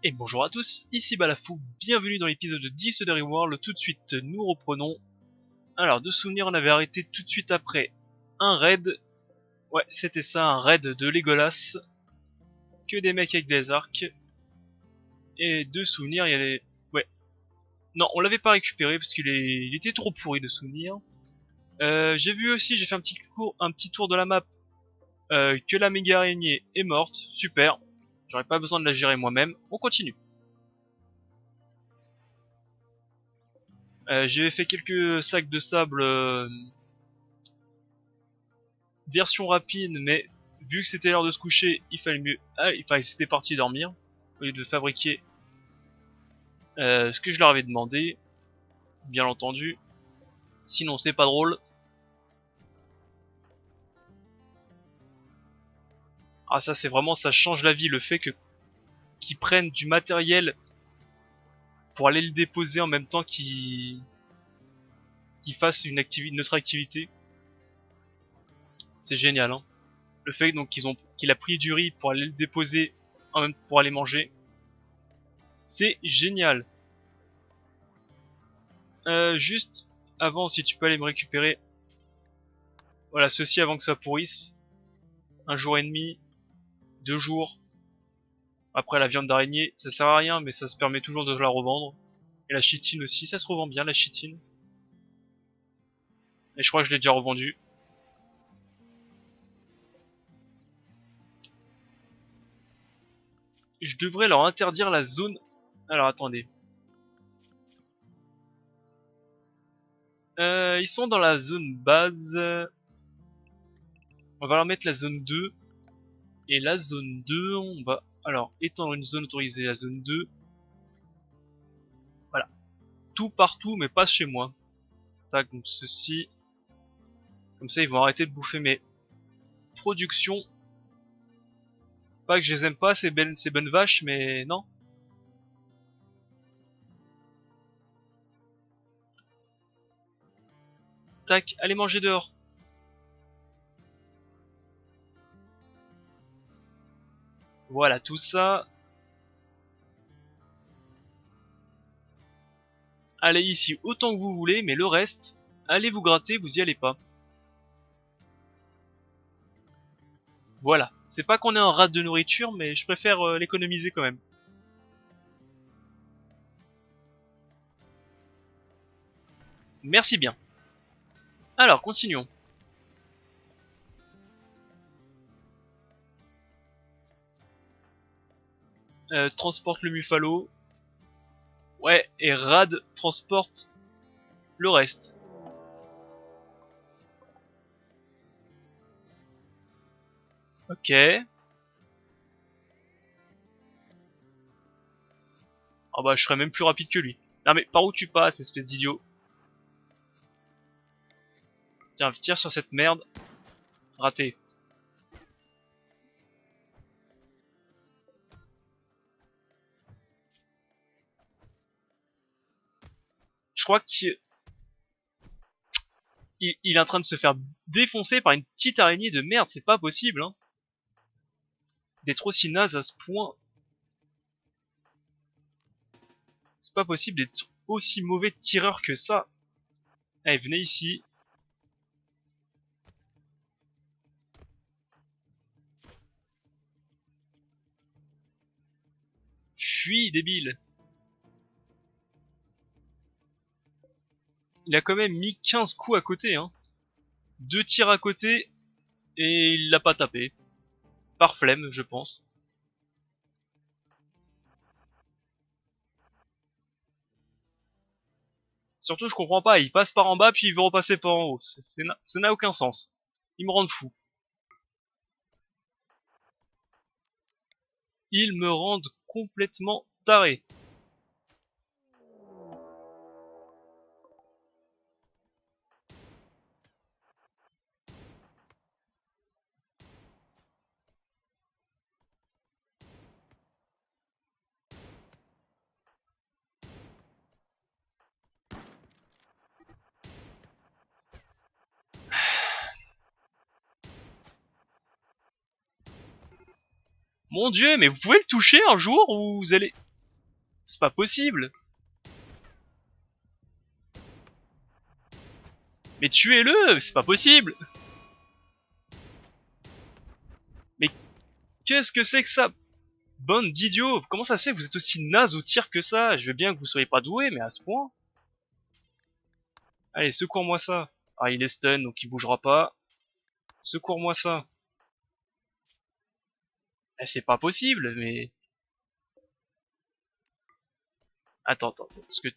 Et bonjour à tous, ici Balafou, bienvenue dans l'épisode 10 de Reworld. Tout de suite, nous reprenons. Alors, de souvenir, on avait arrêté tout de suite après un raid. Ouais, c'était ça, un raid de Legolas. Que des mecs avec des arcs. Et de souvenir, il y avait... Ouais. Non, on l'avait pas récupéré parce il était trop pourri de souvenir. J'ai vu aussi, j'ai fait un petit tour de la map. Que la méga araignée est morte. Super. J'aurais pas besoin de la gérer moi-même. On continue. J'ai fait quelques sacs de sable version rapide, mais vu que c'était l'heure de se coucher, il fallait mieux. Ah, enfin, ils étaient partis dormir au lieu de fabriquer ce que je leur avais demandé, bien entendu. Sinon, c'est pas drôle. Ah, ça, c'est vraiment, ça change la vie, le fait que qu'ils prennent du matériel pour aller le déposer en même temps qu'ils fassent une autre activité. C'est génial, hein. Le fait donc qu'il a pris du riz pour aller le déposer en même pour aller manger, c'est génial. Juste avant, si tu peux aller me récupérer, voilà, ceci avant que ça pourrisse. Un jour et demi, 2 jours. Après la viande d'araignée, ça sert à rien, mais ça se permet toujours de la revendre. Et la chitine aussi, ça se revend bien la chitine. Et je crois que je l'ai déjà revendu. Je devrais leur interdire la zone. Alors attendez. Ils sont dans la zone base. On va leur mettre la zone 2. Et la zone 2, on va alors étendre une zone autorisée, la zone 2. Voilà. Tout partout, mais pas chez moi. Tac, donc ceci. Comme ça, ils vont arrêter de bouffer mes productions. Pas que je les aime pas, ces bonnes vaches, mais non. Tac, allez manger dehors. Voilà, tout ça. Allez ici autant que vous voulez, mais le reste, allez vous gratter, vous y allez pas. Voilà. C'est pas qu'on est en rate de nourriture, mais je préfère l'économiser quand même. Merci bien. Alors, continuons. Transporte le Muffalo. Ouais, et Rad transporte le reste. Ok. Ah bah je serais même plus rapide que lui. Non mais par où tu passes, espèce d'idiot? Tiens, tire sur cette merde. Raté. Je crois qu'il est en train de se faire défoncer par une petite araignée de merde, c'est pas possible, hein. D'être aussi naze à ce point. C'est pas possible d'être aussi mauvais tireur que ça. Allez, venez ici. Fuis, débile. Il a quand même mis 15 coups à côté, hein. 2 tirs à côté, et il l'a pas tapé. Par flemme, je pense. Surtout, je comprends pas, il passe par en bas, puis il veut repasser par en haut. Ça n'a aucun sens. Ils me rendent fou. Ils me rendent complètement taré. Mon dieu, mais vous pouvez le toucher un jour ou vous allez... C'est pas possible. Mais tuez-le, c'est pas possible. Mais qu'est-ce que c'est que ça? Bande d'idiots. Comment ça se fait que vous êtes aussi naze au tir que ça? Je veux bien que vous soyez pas doués, mais à ce point. Allez, secours-moi ça. Ah, il est stun, donc il bougera pas. Secours-moi ça. Eh, c'est pas possible, mais... Attends, parce que...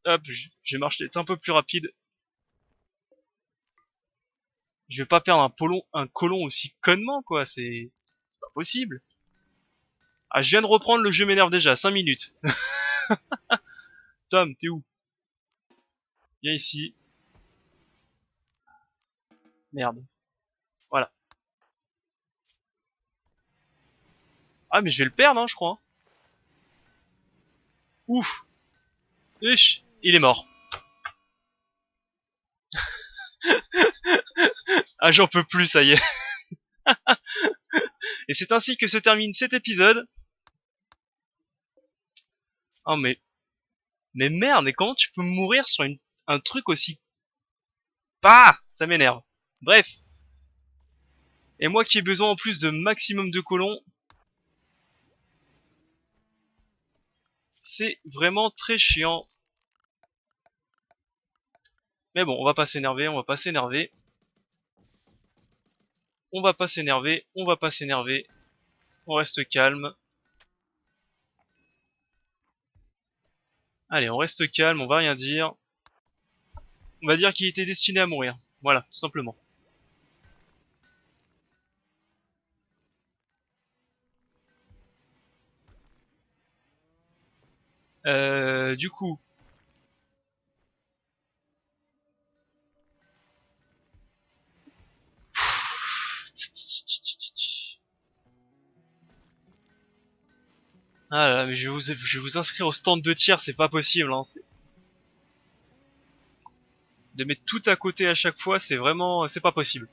Hop, je marche un peu plus rapide. Je vais pas perdre un colon aussi connement, quoi, c'est pas possible. Ah, je viens de reprendre, le jeu m'énerve déjà, 5 minutes. Tom, t'es où? Viens ici. Merde. Voilà. Ah, mais je vais le perdre, hein, je crois. Ouf. Ish, il est mort. Ah, j'en peux plus, ça y est. Et c'est ainsi que se termine cet épisode. Oh, mais merde, mais comment tu peux mourir sur un truc aussi... Ah, ça m'énerve. Bref. Et moi qui ai besoin en plus de maximum de colons, c'est vraiment très chiant. Mais bon, on va pas s'énerver, on va pas s'énerver. On va pas s'énerver, on va pas s'énerver. On reste calme. Allez, on reste calme, on va rien dire. On va dire qu'il était destiné à mourir. Voilà, tout simplement. Du coup... Ah là, là, mais je vais vous inscrire au stand de tir, c'est pas possible. Hein. De mettre tout à côté à chaque fois, c'est vraiment... C'est pas possible.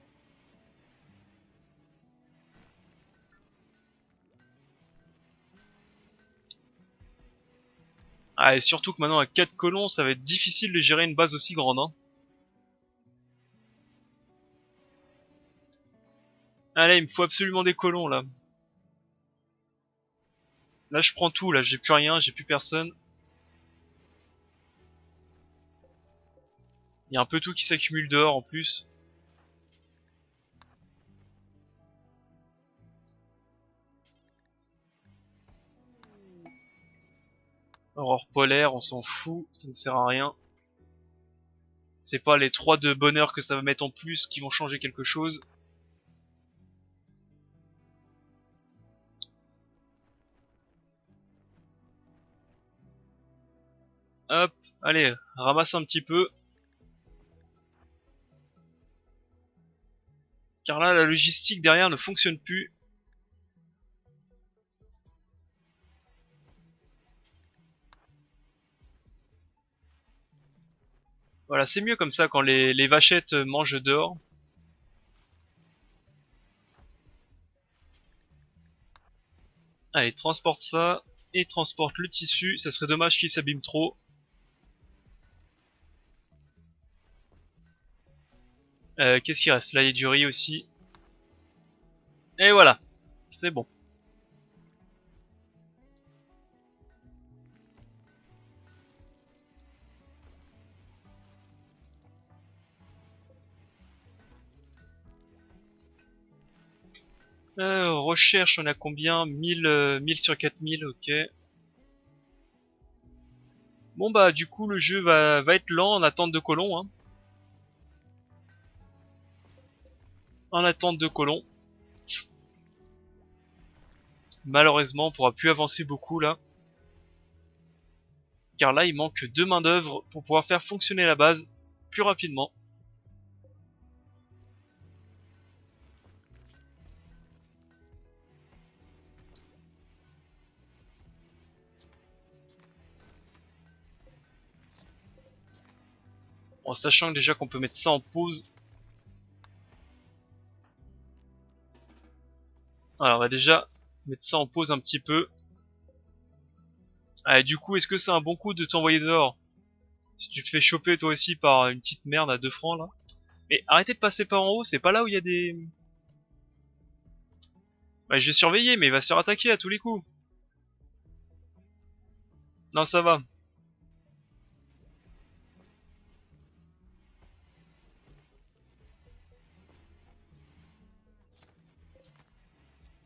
Ah, et surtout que maintenant, à 4 colons, ça va être difficile de gérer une base aussi grande. Hein. Allez, il me faut absolument des colons, là. Là, je prends tout, là, j'ai plus rien, j'ai plus personne. Il y a un peu tout qui s'accumule dehors, en plus. Aurore polaire, on s'en fout, ça ne sert à rien. C'est pas les 3 de bonheur que ça va mettre en plus qui vont changer quelque chose. Hop, allez, ramasse un petit peu. Car là, la logistique derrière ne fonctionne plus. Voilà, c'est mieux comme ça quand les vachettes mangent dehors. Allez, transporte ça. Et transporte le tissu. Ça serait dommage qu'il s'abîme trop. Qu'est-ce qui reste? Là, il y a du riz aussi. Et voilà. C'est bon. Recherche, on a combien? 1000 sur 4000, ok. Bon bah du coup le jeu va être lent en attente de colons. Hein. En attente de colons. Malheureusement on pourra plus avancer beaucoup là. Car là il manque 2 main d'œuvre pour pouvoir faire fonctionner la base plus rapidement. En sachant déjà qu'on peut mettre ça en pause. Alors on va déjà mettre ça en pause un petit peu. Ah, du coup, est-ce que c'est un bon coup de t'envoyer dehors? Si tu te fais choper toi aussi par une petite merde à 2 francs là. Mais arrêtez de passer par en haut, c'est pas là où il y a des... Bah j'ai surveillé, mais il va se faire attaquer à tous les coups. Non, ça va.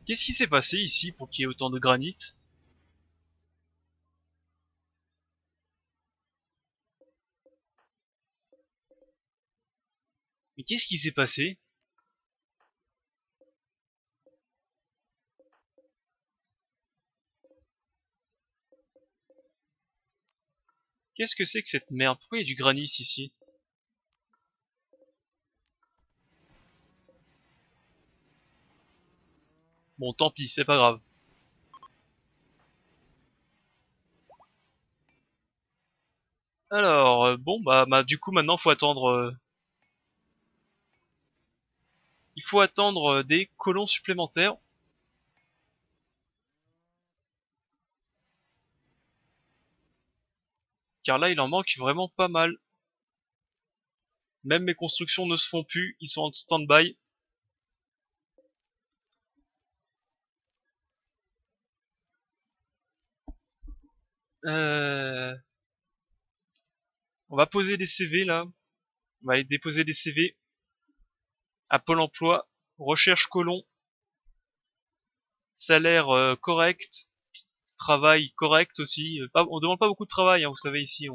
Qu'est-ce qui s'est passé ici pour qu'il y ait autant de granit? Mais qu'est-ce qui s'est passé? Qu'est-ce que c'est que cette merde? Pourquoi il y a du granit ici? Bon, tant pis, c'est pas grave. Alors, bon, bah, du coup, maintenant, faut attendre... il faut attendre des colons supplémentaires. Car là, il en manque vraiment pas mal. Même mes constructions ne se font plus, ils sont en stand-by. Euh... On va poser des CV, là. On va aller déposer des CV à Pôle emploi. Recherche colon. Salaire correct. Travail correct aussi. On demande pas beaucoup de travail, hein, vous savez, ici,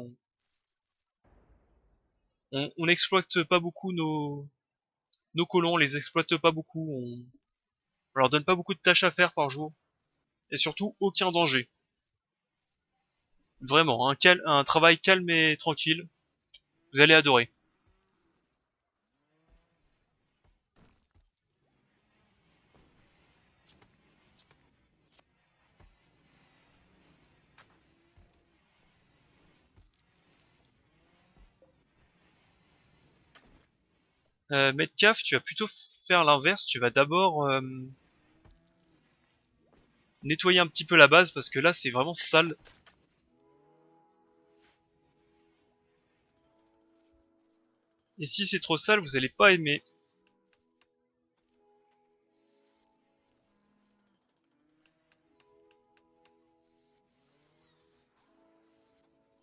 on exploite pas beaucoup nos colons, on les exploite pas beaucoup, on leur donne pas beaucoup de tâches à faire par jour, et surtout aucun danger. Vraiment, un travail calme et tranquille, vous allez adorer. Metcalf, tu vas plutôt faire l'inverse, tu vas d'abord nettoyer un petit peu la base, parce que là c'est vraiment sale. Et si c'est trop sale, vous allez pas aimer.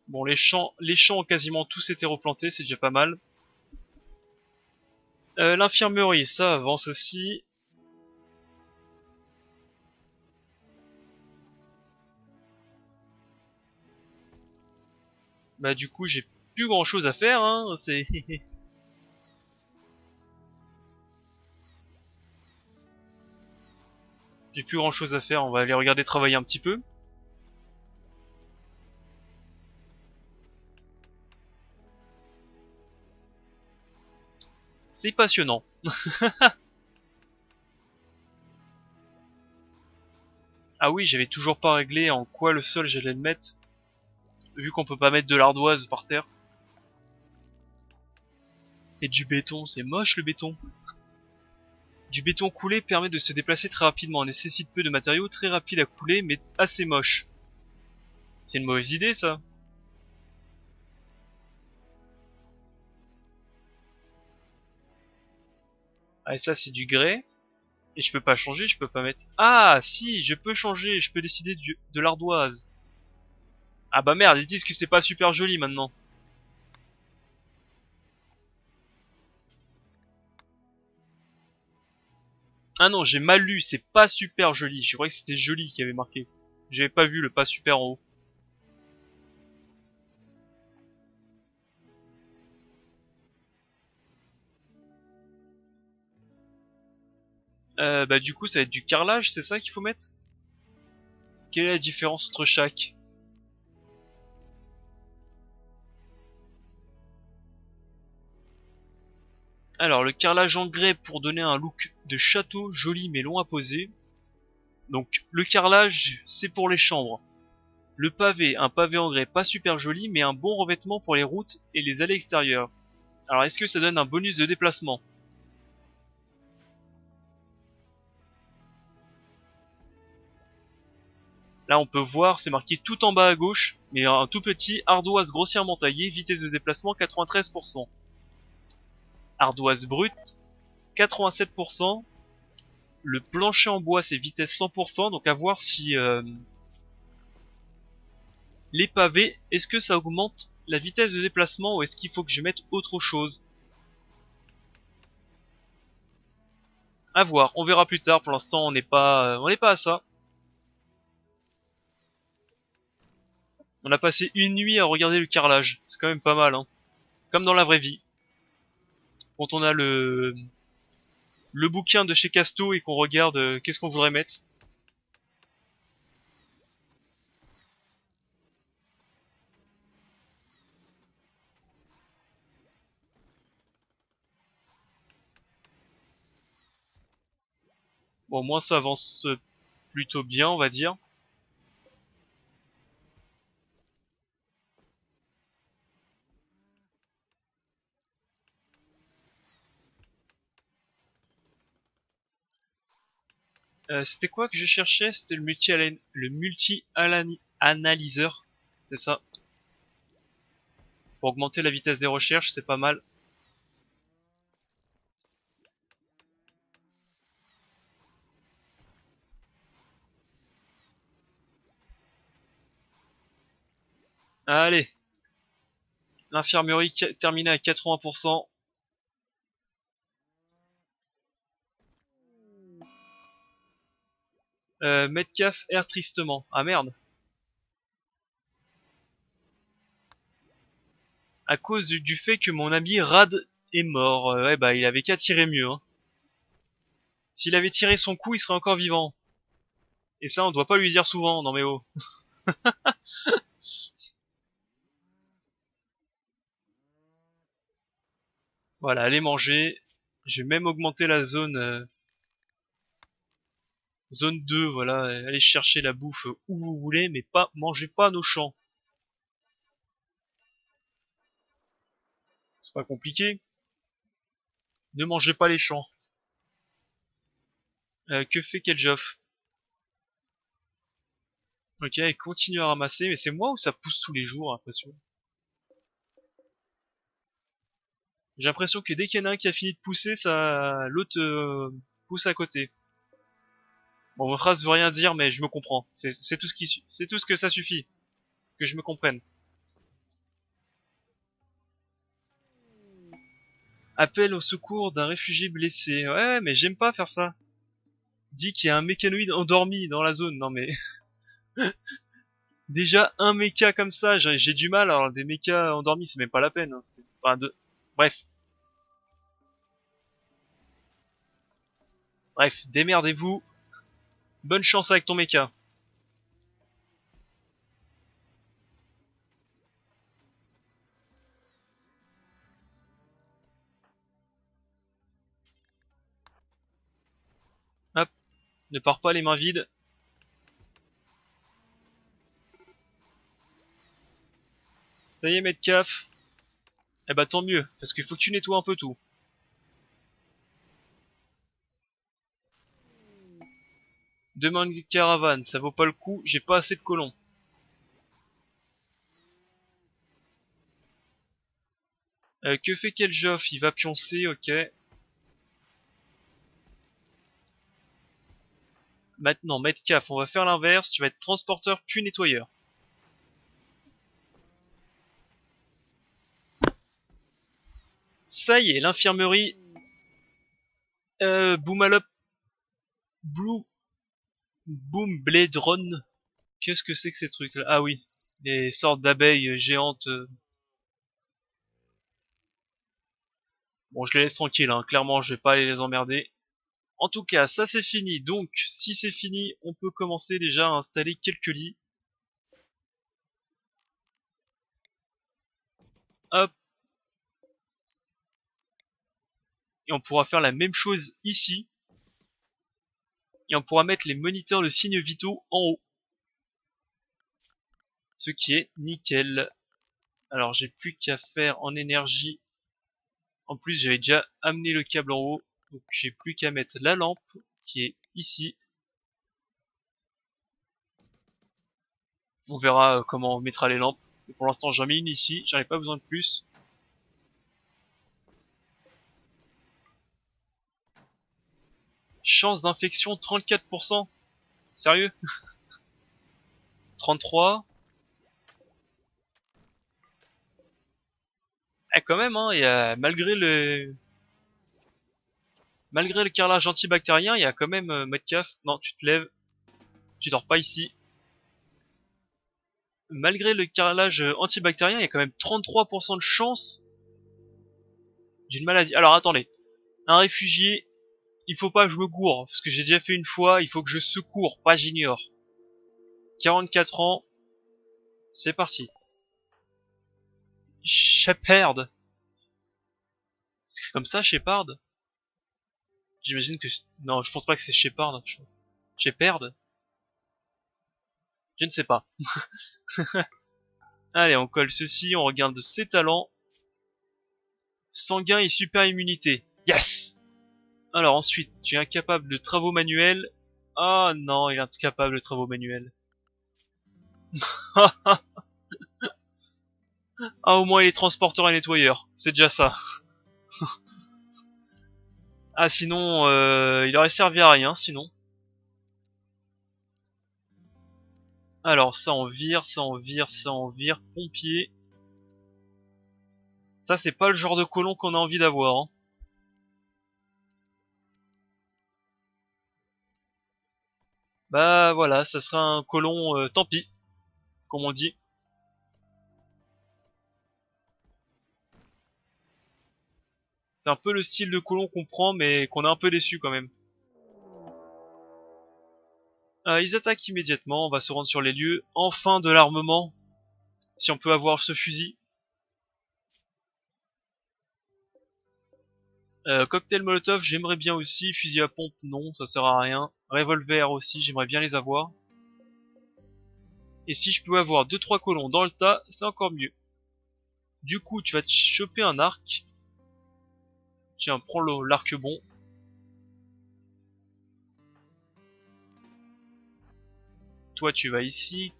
Bon, les champs ont quasiment tous été replantés, c'est déjà pas mal. L'infirmerie, ça avance aussi. Bah du coup j'ai plus grand chose à faire, hein, c'est... j'ai plus grand chose à faire, on va aller regarder travailler un petit peu. C'est passionnant. Ah oui, j'avais toujours pas réglé en quoi le sol j'allais le mettre, vu qu'on peut pas mettre de l'ardoise par terre. Et du béton, c'est moche le béton. Du béton coulé permet de se déplacer très rapidement, nécessite peu de matériaux, très rapide à couler, mais assez moche. C'est une mauvaise idée ça. Ah et ça c'est du grès. Et je peux pas changer, je peux pas mettre... Ah si, je peux changer, je peux décider de l'ardoise. Ah bah merde, ils disent que c'est pas super joli maintenant. Ah non, j'ai mal lu, c'est pas super joli. Je croyais que c'était joli qui avait marqué. J'avais pas vu le pas super en haut. Bah du coup ça va être du carrelage, c'est ça qu'il faut mettre? Quelle est la différence entre chaque? Alors le carrelage en grès pour donner un look de château joli mais long à poser. Donc le carrelage c'est pour les chambres. Le pavé, un pavé en grès pas super joli mais un bon revêtement pour les routes et les allées extérieures. Alors est-ce que ça donne un bonus de déplacement? Là on peut voir, c'est marqué tout en bas à gauche, mais un tout petit, ardoise grossièrement taillée, vitesse de déplacement 93%. Ardoise brute, 87%. Le plancher en bois c'est vitesse 100%, donc à voir si les pavés, est-ce que ça augmente la vitesse de déplacement ou est-ce qu'il faut que je mette autre chose? À voir, on verra plus tard, pour l'instant on n'est pas à ça. On a passé une nuit à regarder le carrelage, c'est quand même pas mal, hein. Comme dans la vraie vie. Quand on a le bouquin de chez Casto et qu'on regarde qu'est-ce qu'on voudrait mettre. Bon, au moins ça avance plutôt bien, on va dire. C'était quoi que je cherchais? C'était le multi-analyseur. C'est ça. Pour augmenter la vitesse des recherches, c'est pas mal. Allez, l'infirmerie terminée à 80%. Metcalf erre tristement. Ah merde. À cause du fait que mon ami Rad est mort. Ouais bah il avait qu'à tirer mieux, hein. S'il avait tiré son coup, il serait encore vivant. Et ça, on doit pas lui dire souvent, non mais oh. Voilà, allez manger. Je vais même augmenter la zone 2, voilà. Allez chercher la bouffe où vous voulez, mais pas, mangez pas nos champs. C'est pas compliqué. Ne mangez pas les champs. Que fait Keljoff? Ok, il continue à ramasser, mais c'est moi ou ça pousse tous les jours, j'ai l'impression. J'ai l'impression que dès qu'il y en a un qui a fini de pousser, ça, l'autre pousse à côté. Bon, ma phrase veut rien dire, mais je me comprends. C'est tout c'est tout ce que ça suffit, que je me comprenne. Appel au secours d'un réfugié blessé. Ouais, mais j'aime pas faire ça. Dit qu'il y a un mécanoïde endormi dans la zone. Non mais déjà un méca comme ça, j'ai du mal. Alors des mécas endormis, c'est même pas la peine, hein. Enfin, bref, bref, démerdez-vous. Bonne chance avec ton méca. Hop, ne pars pas les mains vides. Ça y est, Metcalf. Eh bah tant mieux, parce qu'il faut que tu nettoies un peu tout. Demande une caravane, ça vaut pas le coup, j'ai pas assez de colons. Que fait Keljoff? Il va pioncer, ok. Maintenant, Metcalf, on va faire l'inverse, tu vas être transporteur puis nettoyeur. Ça y est, l'infirmerie. Boomalop. Blue. Boom Blade Run. Qu'est-ce que c'est que ces trucs-là? Ah oui, des sortes d'abeilles géantes. Bon, je les laisse tranquilles, hein. Clairement, je vais pas aller les emmerder. En tout cas, ça c'est fini. Donc, si c'est fini, on peut commencer déjà à installer quelques lits. Hop, et on pourra faire la même chose ici. Et on pourra mettre les moniteurs de signes vitaux en haut. Ce qui est nickel. Alors, j'ai plus qu'à faire en énergie. En plus, j'avais déjà amené le câble en haut. Donc, j'ai plus qu'à mettre la lampe qui est ici. On verra comment on mettra les lampes. Mais pour l'instant j'en mets une ici, j'en ai pas besoin de plus. Chance d'infection 34%. Sérieux? 33. Eh quand même hein, malgré le carrelage antibactérien, il y a quand même Metcalf. Non, tu te lèves, tu dors pas ici. Malgré le carrelage antibactérien, il y a quand même 33% de chance d'une maladie. Alors attendez, un réfugié, il faut pas que je me gourre, parce que j'ai déjà fait une fois, il faut que je secours, pas j'ignore. 44 ans, c'est parti. Shepard. C'est comme ça, Shepard? J'imagine que... Non, je pense pas que c'est Shepard. Shepard? Je ne sais pas. Allez, on colle ceci, on regarde ses talents. Sanguin et super immunité. Yes! Alors ensuite, tu es incapable de travaux manuels. Ah non, il est incapable de travaux manuels. Ah au moins il est transporteur et nettoyeur. C'est déjà ça. Ah sinon, il aurait servi à rien sinon. Alors ça on vire, ça on vire, ça on vire. Pompier. Ça c'est pas le genre de colon qu'on a envie d'avoir. Hein. Bah voilà, ça sera un colon tant pis, comme on dit. C'est un peu le style de colon qu'on prend mais qu'on est un peu déçu quand même. Ils attaquent immédiatement, on va se rendre sur les lieux. Enfin de l'armement, si on peut avoir ce fusil. Cocktail Molotov, j'aimerais bien aussi. Fusil à pompe, non, ça sert à rien. Revolver aussi, j'aimerais bien les avoir. Et si je peux avoir 2-3 colons dans le tas, c'est encore mieux. Du coup, tu vas te choper un arc. Tiens, prends l'arc bon. Toi, tu vas ici.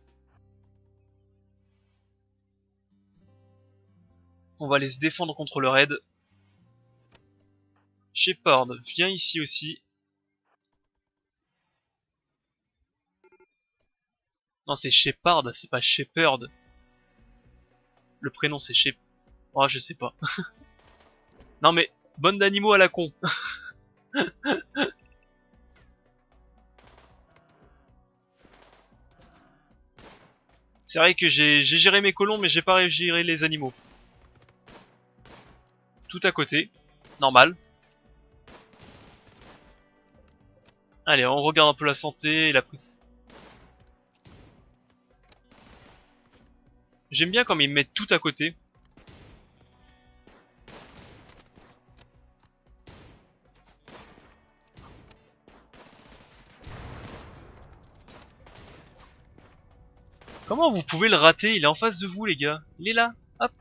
On va aller se défendre contre le raid. Shepard, viens ici aussi. Non, c'est Shepard, c'est pas Shepherd. Le prénom c'est Shep... Oh, je sais pas. Non mais, bonne d'animaux à la con. C'est vrai que j'ai géré mes colons, mais j'ai pas géré les animaux. Tout à côté. Normal. Allez, on regarde un peu la santé et la... J'aime bien comme ils mettent tout à côté. Comment vous pouvez le rater? Il est en face de vous, les gars. Il est là. Hop.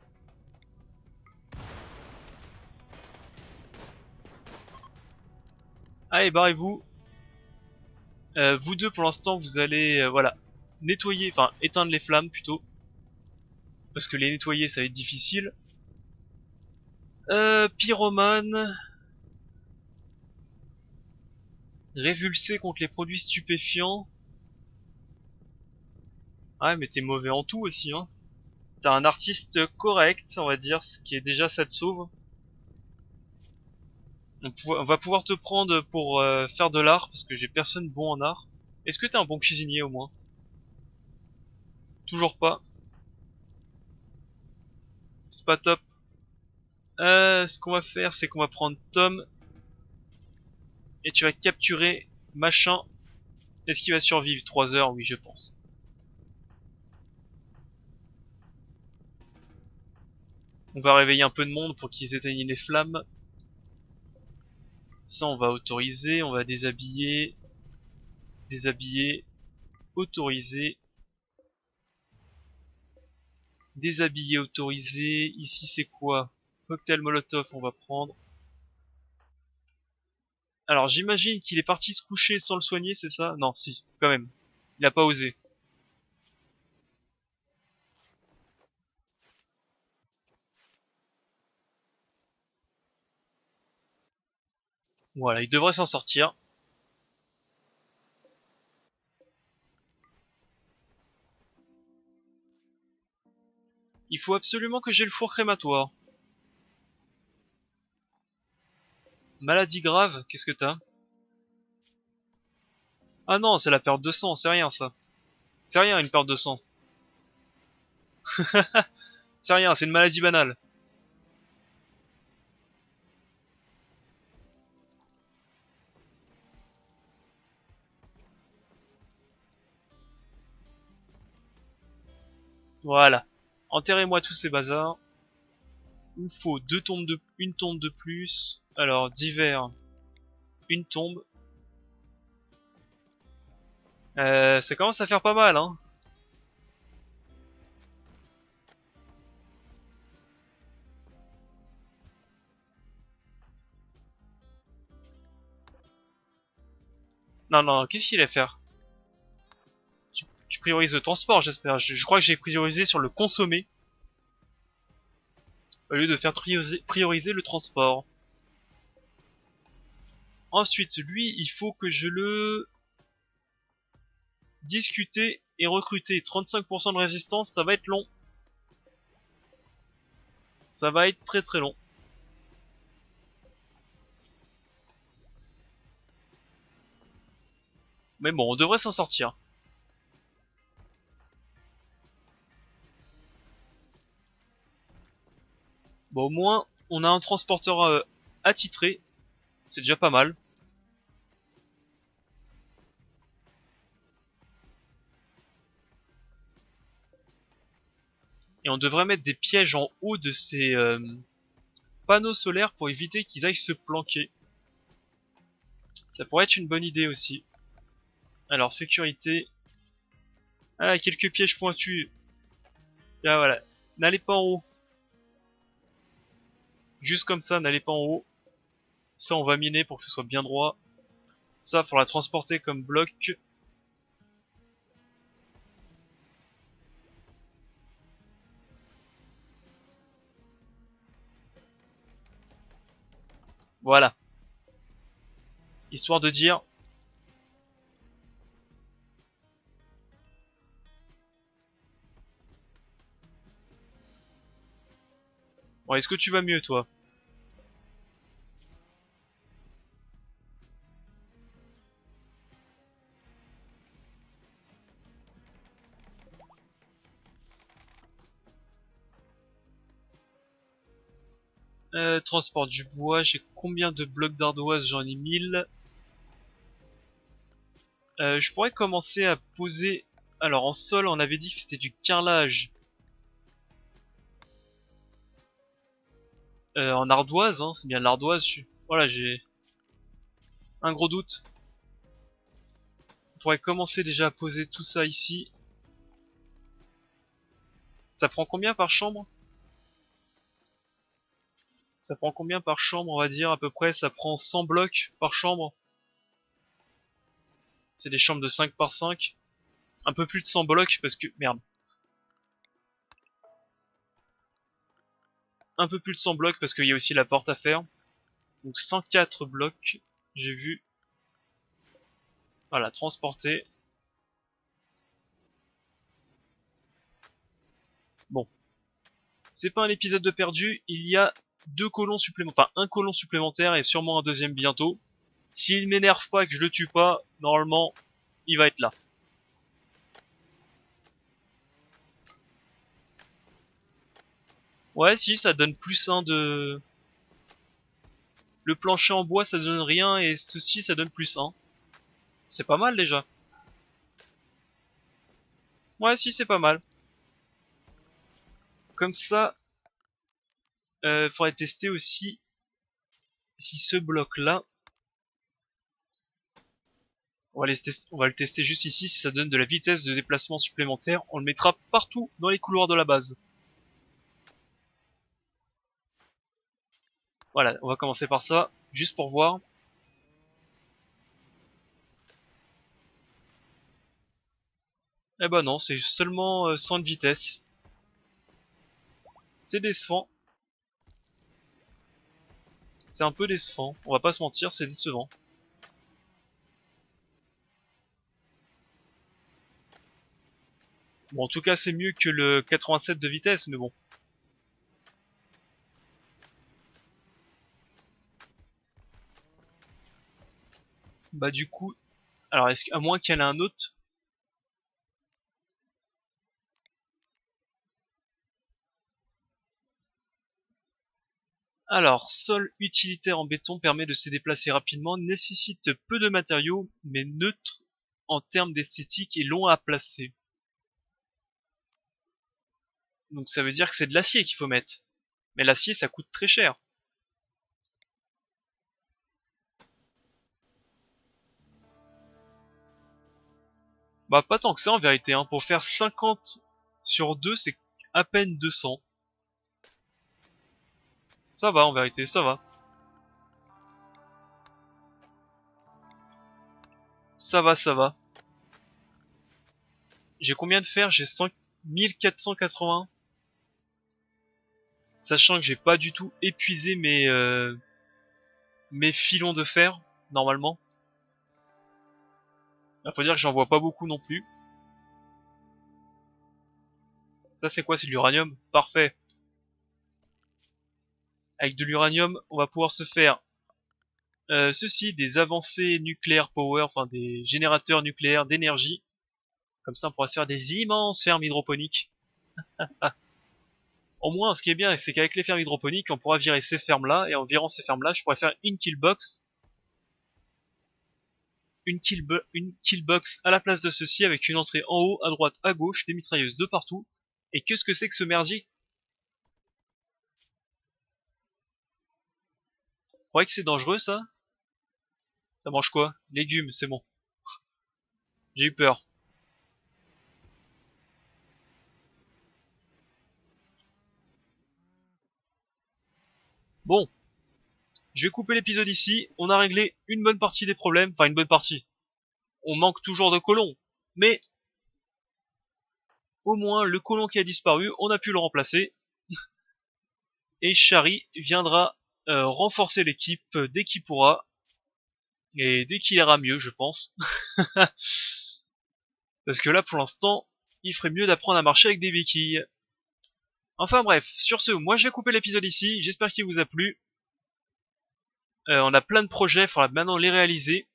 Allez, barrez-vous. Vous deux, pour l'instant, vous allez, voilà, nettoyer, enfin, éteindre les flammes, plutôt. Parce que les nettoyer, ça va être difficile. Pyromane. Révulsé contre les produits stupéfiants. Ah, mais t'es mauvais en tout aussi, hein. T'as un artiste correct, on va dire, ce qui est déjà ça te sauve. On va pouvoir te prendre pour faire de l'art, parce que j'ai personne bon en art. Est-ce que t'es un bon cuisinier au moins? Toujours pas. C'est pas top. Ce qu'on va faire, c'est qu'on va prendre Tom, et tu vas capturer machin. Est-ce qu'il va survivre 3 heures? Oui, je pense. On va réveiller un peu de monde pour qu'ils éteignent les flammes. Ça, on va autoriser, on va déshabiller, déshabiller, autoriser, déshabiller, autoriser. Ici, c'est quoi? Cocktail Molotov, on va prendre. Alors, j'imagine qu'il est parti se coucher sans le soigner, c'est ça? Non, si, quand même. Il a pas osé. Voilà, il devrait s'en sortir. Il faut absolument que j'ai le four crématoire. Maladie grave, qu'est-ce que t'as? Ah non, c'est la perte de sang, c'est rien ça. C'est rien une perte de sang. C'est rien, c'est une maladie banale. Voilà. Enterrez-moi tous ces bazars. Il me faut une tombe de plus. Alors, d'hiver, une tombe. Ça commence à faire pas mal, hein. Non, non, qu'est-ce qu'il allait faire? Tu priorises le transport, j'espère. Je crois que j'ai priorisé sur le consommer au lieu de faire prioriser le transport. Ensuite, lui, il faut que je le discuter et recruter. 35% de résistance, ça va être long. Ça va être très très long. Mais bon, on devrait s'en sortir. Bon, au moins, on a un transporteur attitré. C'est déjà pas mal. Et on devrait mettre des pièges en haut de ces panneaux solaires pour éviter qu'ils aillent se planquer. Ça pourrait être une bonne idée aussi. Alors, sécurité. Ah, quelques pièges pointus. Ah, voilà. N'allez pas en haut. Juste comme ça, n'allez pas en haut. Ça, on va miner pour que ce soit bien droit. Ça, faudra transporter comme bloc. Voilà. Histoire de dire... Bon, est-ce que tu vas mieux, toi? Transport du bois, j'ai combien de blocs d'ardoise? J'en ai 1000. Je pourrais commencer à poser... Alors en sol, on avait dit que c'était du carrelage. En ardoise, hein, c'est bien l'ardoise. Voilà, j'ai un gros doute. On pourrait commencer déjà à poser tout ça ici. Ça prend combien par chambre? Ça prend combien par chambre, on va dire, à peu près? Ça prend 100 blocs par chambre. C'est des chambres de 5 par 5. Un peu plus de 100 blocs parce que... Merde. Un peu plus de 100 blocs parce qu'il y a aussi la porte à faire. Donc 104 blocs, j'ai vu. Voilà, transporter. Bon. C'est pas un épisode de perdu, il y a deux colons supplémentaires. Enfin, un colon supplémentaire et sûrement un deuxième bientôt. S'il m'énerve pas et que je le tue pas, normalement, il va être là. Ouais, si, ça donne plus un de... Le plancher en bois, ça donne rien, et ceci, ça donne plus un. C'est pas mal, déjà. Ouais, si, c'est pas mal. Comme ça, faudrait tester aussi si ce bloc-là... on va le tester juste ici, si ça donne de la vitesse de déplacement supplémentaire. On le mettra partout dans les couloirs de la base. Voilà, on va commencer par ça, juste pour voir. Eh ben non, c'est seulement 100 de vitesse. C'est décevant. C'est un peu décevant, on va pas se mentir, c'est décevant. Bon, en tout cas, c'est mieux que le 87 de vitesse, mais bon. Bah du coup, alors à moins qu'il y en ait un autre. Alors, sol utilitaire en béton permet de se déplacer rapidement, nécessite peu de matériaux, mais neutre en termes d'esthétique et long à placer. Donc ça veut dire que c'est de l'acier qu'il faut mettre. Mais l'acier, ça coûte très cher. Bah pas tant que ça en vérité, hein. Pour faire 50 sur 2, c'est à peine 200. Ça va en vérité, ça va. Ça va, ça va. J'ai combien de fer? J'ai 1480. Sachant que j'ai pas du tout épuisé mes filons de fer, normalement. Il faut dire que j'en vois pas beaucoup non plus. Ça c'est quoi? C'est de l'uranium? Parfait. Avec de l'uranium, on va pouvoir se faire ceci, des avancées nucléaires power, enfin des générateurs nucléaires d'énergie. Comme ça on pourra se faire des immenses fermes hydroponiques. Au moins, ce qui est bien, c'est qu'avec les fermes hydroponiques, on pourra virer ces fermes-là, et en virant ces fermes-là, je pourrais faire une killbox, une killbox à la place de ceci, avec une entrée en haut, à droite, à gauche, des mitrailleuses de partout. Et qu'est-ce que c'est que ce merdier? Vous croyez que c'est dangereux, ça? Ça mange quoi? Légumes, c'est bon. J'ai eu peur. Bon, je vais couper l'épisode ici. On a réglé une bonne partie des problèmes. Enfin, une bonne partie. On manque toujours de colons. Mais, au moins, le colon qui a disparu, on a pu le remplacer. Et Shari viendra renforcer l'équipe dès qu'il pourra. Et dès qu'il ira mieux, je pense. Parce que là, pour l'instant, il ferait mieux d'apprendre à marcher avec des béquilles. Enfin bref, sur ce, moi je vais couper l'épisode ici. J'espère qu'il vous a plu. On a plein de projets, il faudra maintenant les réaliser.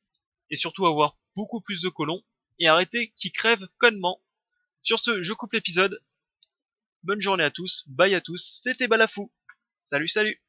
Et surtout avoir beaucoup plus de colons. Et arrêter qu'ils crèvent connement. Sur ce, je coupe l'épisode. Bonne journée à tous, bye à tous, c'était Balafou. Salut salut.